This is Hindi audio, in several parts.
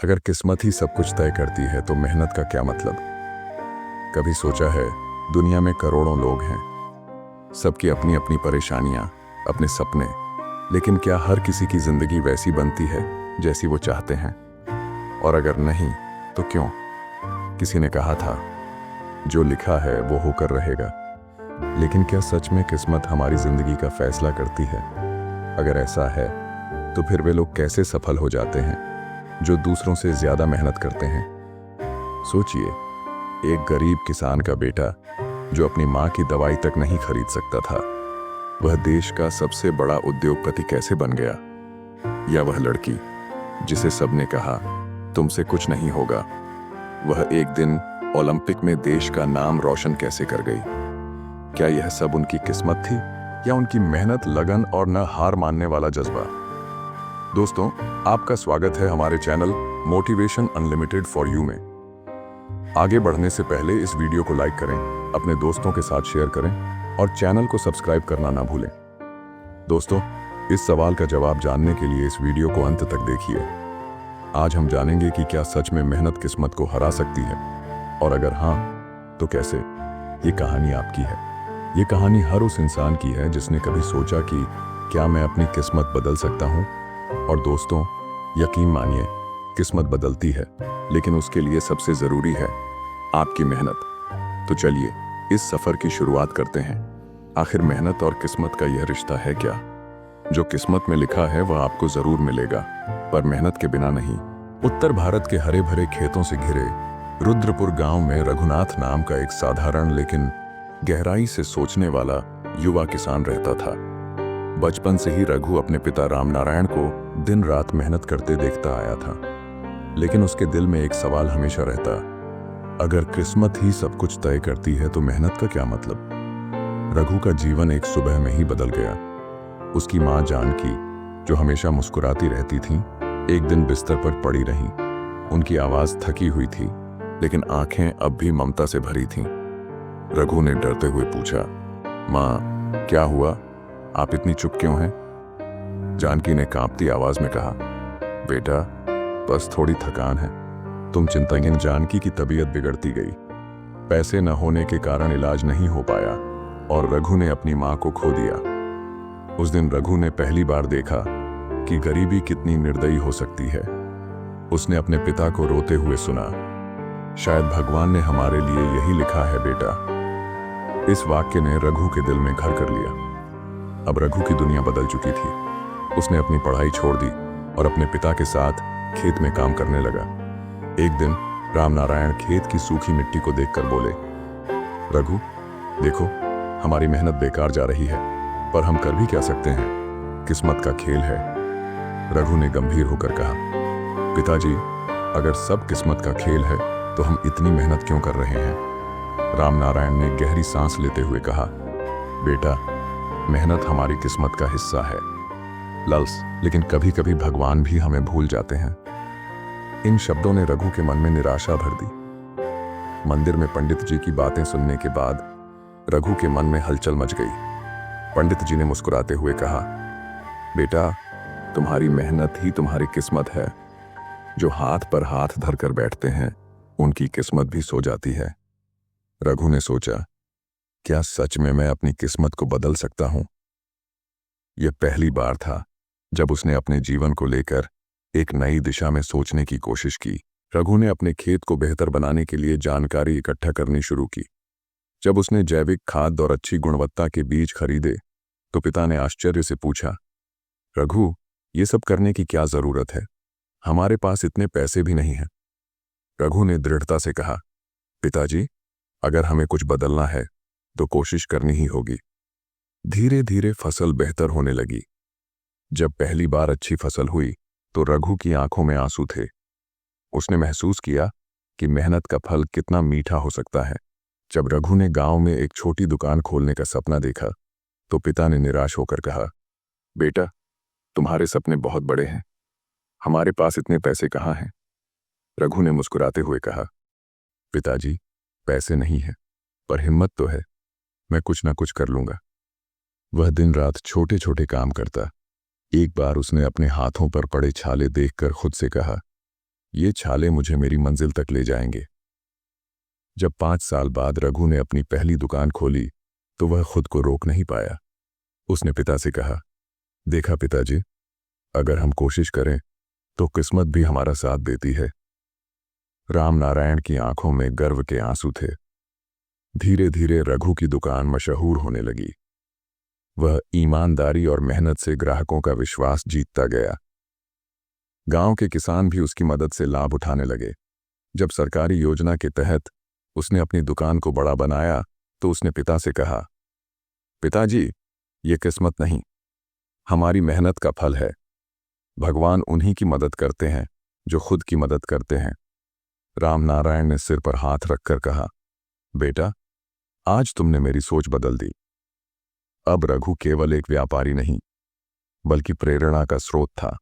अगर किस्मत ही सब कुछ तय करती है तो मेहनत का क्या मतलब। कभी सोचा है, दुनिया में करोड़ों लोग हैं, सबकी अपनी अपनी परेशानियां, अपने सपने, लेकिन क्या हर किसी की जिंदगी वैसी बनती है जैसी वो चाहते हैं? और अगर नहीं तो क्यों? किसी ने कहा था, जो लिखा है वो होकर रहेगा। लेकिन क्या सच में किस्मत हमारी जिंदगी का फैसला करती है? अगर ऐसा है तो फिर वे लोग कैसे सफल हो जाते हैं जो दूसरों से ज्यादा मेहनत करते हैं? सोचिए, एक गरीब किसान का बेटा जो अपनी माँ की दवाई तक नहीं खरीद सकता था, वह देश का सबसे बड़ा उद्योगपति कैसे बन गया? या वह लड़की जिसे सबने कहा तुमसे कुछ नहीं होगा, वह एक दिन ओलंपिक में देश का नाम रोशन कैसे कर गई? क्या यह सब उनकी किस्मत थी या उनकी मेहनत, लगन और न हार मानने वाला जज्बा? दोस्तों, आपका स्वागत है हमारे channel motivation unlimited for you में। आगे बढ़ने से पहले इस वीडियो को लाइक करें, अपने दोस्तों के साथ शेयर करें और चैनल को सब्सक्राइब करना ना भूलें। दोस्तों, इस सवाल का जवाब जानने के लिए इस वीडियो को अंत तक देखिए। आज हम जानेंगे कि क्या सच में मेहनत किस्मत को हरा सकती है, और अगर हाँ तो कैसे। ये कहानी आपकी है। ये कहानी हर उस इंसान की है जिसने कभी सोचा कि क्या मैं अपनी किस्मत बदल सकता हूँ। और दोस्तों, यकीन मानिए, किस्मत बदलती है, लेकिन उसके लिए सबसे जरूरी है आपकी मेहनत। तो चलिए इस सफर की शुरुआत करते हैं। आखिर मेहनत और किस्मत का यह रिश्ता है क्या? जो किस्मत में लिखा है वह आपको जरूर मिलेगा, पर मेहनत के बिना नहीं। उत्तर भारत के हरे भरे खेतों से घिरे रुद्रपुर गांव में रघुनाथ नाम का एक साधारण लेकिन गहराई से सोचने वाला युवा किसान रहता था। बचपन से ही रघु अपने पिता रामनारायण को दिन रात मेहनत करते देखता आया था, लेकिन उसके दिल में एक सवाल हमेशा रहता, अगर किस्मत ही सब कुछ तय करती है तो मेहनत का क्या मतलब? रघु का जीवन एक सुबह में ही बदल गया। उसकी माँ जानकी, जो हमेशा मुस्कुराती रहती थी, एक दिन बिस्तर पर पड़ी रहीं। उनकी आवाज थकी हुई थी, लेकिन आंखें अब भी ममता से भरी थीं। रघु ने डरते हुए पूछा, माँ क्या हुआ, आप इतनी चुप क्यों हैं? जानकी ने कांपती आवाज में कहा, बेटा बस थोड़ी थकान है। तुम चिंताहीन। जानकी की तबीयत बिगड़ती गई। पैसे न होने के कारण इलाज नहीं हो पाया और रघु ने अपनी मां को खो दिया। उस दिन रघु ने पहली बार देखा कि गरीबी कितनी निर्दयी हो सकती है। उसने अपने पिता को रोते हुए सुना, शायद भगवान ने हमारे लिए यही लिखा है बेटा। इस वाक्य ने रघु के दिल में घर कर लिया। अब रघु की दुनिया बदल चुकी थी। उसने अपनी पढ़ाई छोड़ दी और अपने पिता के साथ खेत में काम करने लगा। एक दिन रामनारायण खेत की सूखी मिट्टी को देखकर बोले, रघु देखो, हमारी मेहनत बेकार जा रही है, पर हम कर भी क्या सकते हैं, किस्मत का खेल है। रघु ने गंभीर होकर कहा, पिताजी, अगर सब किस्मत का खेल है तो हम इतनी मेहनत क्यों कर रहे हैं? रामनारायण ने गहरी सांस लेते हुए कहा, बेटा, मेहनत हमारी किस्मत का हिस्सा है लल्स, लेकिन कभी कभी भगवान भी हमें भूल जाते हैं। इन शब्दों ने रघु के मन में निराशा भर दी। मंदिर में पंडित जी की बातें सुनने के बाद रघु के मन में हलचल मच गई। पंडित जी ने मुस्कुराते हुए कहा, बेटा, तुम्हारी मेहनत ही तुम्हारी किस्मत है। जो हाथ पर हाथ धरकर बैठते हैं उनकी किस्मत भी सो जाती है। रघु ने सोचा, क्या सच में मैं अपनी किस्मत को बदल सकता हूं? यह पहली बार था जब उसने अपने जीवन को लेकर एक नई दिशा में सोचने की कोशिश की। रघु ने अपने खेत को बेहतर बनाने के लिए जानकारी इकट्ठा करनी शुरू की। जब उसने जैविक खाद और अच्छी गुणवत्ता के बीज खरीदे तो पिता ने आश्चर्य से पूछा, रघु, ये सब करने की क्या जरूरत है? हमारे पास इतने पैसे भी नहीं हैं। रघु ने दृढ़ता से कहा, पिताजी, अगर हमें कुछ बदलना है तो कोशिश करनी ही होगी। धीरे धीरे फसल बेहतर होने लगी। जब पहली बार अच्छी फसल हुई तो रघु की आंखों में आंसू थे। उसने महसूस किया कि मेहनत का फल कितना मीठा हो सकता है। जब रघु ने गांव में एक छोटी दुकान खोलने का सपना देखा तो पिता ने निराश होकर कहा, बेटा, तुम्हारे सपने बहुत बड़े हैं, हमारे पास इतने पैसे कहाँ हैं? रघु ने मुस्कुराते हुए कहा, पिताजी, पैसे नहीं है, पर हिम्मत तो है। मैं कुछ ना कुछ कर लूंगा। वह दिन रात छोटे छोटे काम करता। एक बार उसने अपने हाथों पर पड़े छाले देखकर खुद से कहा, ये छाले मुझे मेरी मंजिल तक ले जाएंगे। जब 5 साल बाद रघु ने अपनी पहली दुकान खोली तो वह खुद को रोक नहीं पाया। उसने पिता से कहा, देखा पिताजी, अगर हम कोशिश करें तो किस्मत भी हमारा साथ देती है। राम नारायण की आंखों में गर्व के आंसू थे। धीरे धीरे रघु की दुकान मशहूर होने लगी। वह ईमानदारी और मेहनत से ग्राहकों का विश्वास जीतता गया। गांव के किसान भी उसकी मदद से लाभ उठाने लगे। जब सरकारी योजना के तहत उसने अपनी दुकान को बड़ा बनाया तो उसने पिता से कहा, पिताजी, ये किस्मत नहीं, हमारी मेहनत का फल है। भगवान उन्हीं की मदद करते हैं जो खुद की मदद करते हैं। राम नारायण ने सिर पर हाथ रखकर कहा, बेटा, आज तुमने मेरी सोच बदल दी। अब रघु केवल एक व्यापारी नहीं बल्कि प्रेरणा का स्रोत था।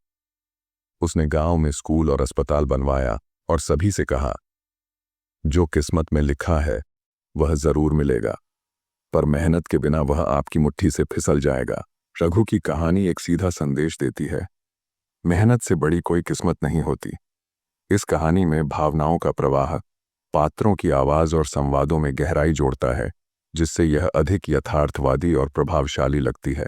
उसने गांव में स्कूल और अस्पताल बनवाया और सभी से कहा, जो किस्मत में लिखा है वह जरूर मिलेगा, पर मेहनत के बिना वह आपकी मुट्ठी से फिसल जाएगा। रघु की कहानी एक सीधा संदेश देती है, मेहनत से बड़ी कोई किस्मत नहीं होती। इस कहानी में भावनाओं का प्रवाह, पात्रों की आवाज और संवादों में गहराई जोड़ता है, जिससे यह अधिक यथार्थवादी और प्रभावशाली लगती है।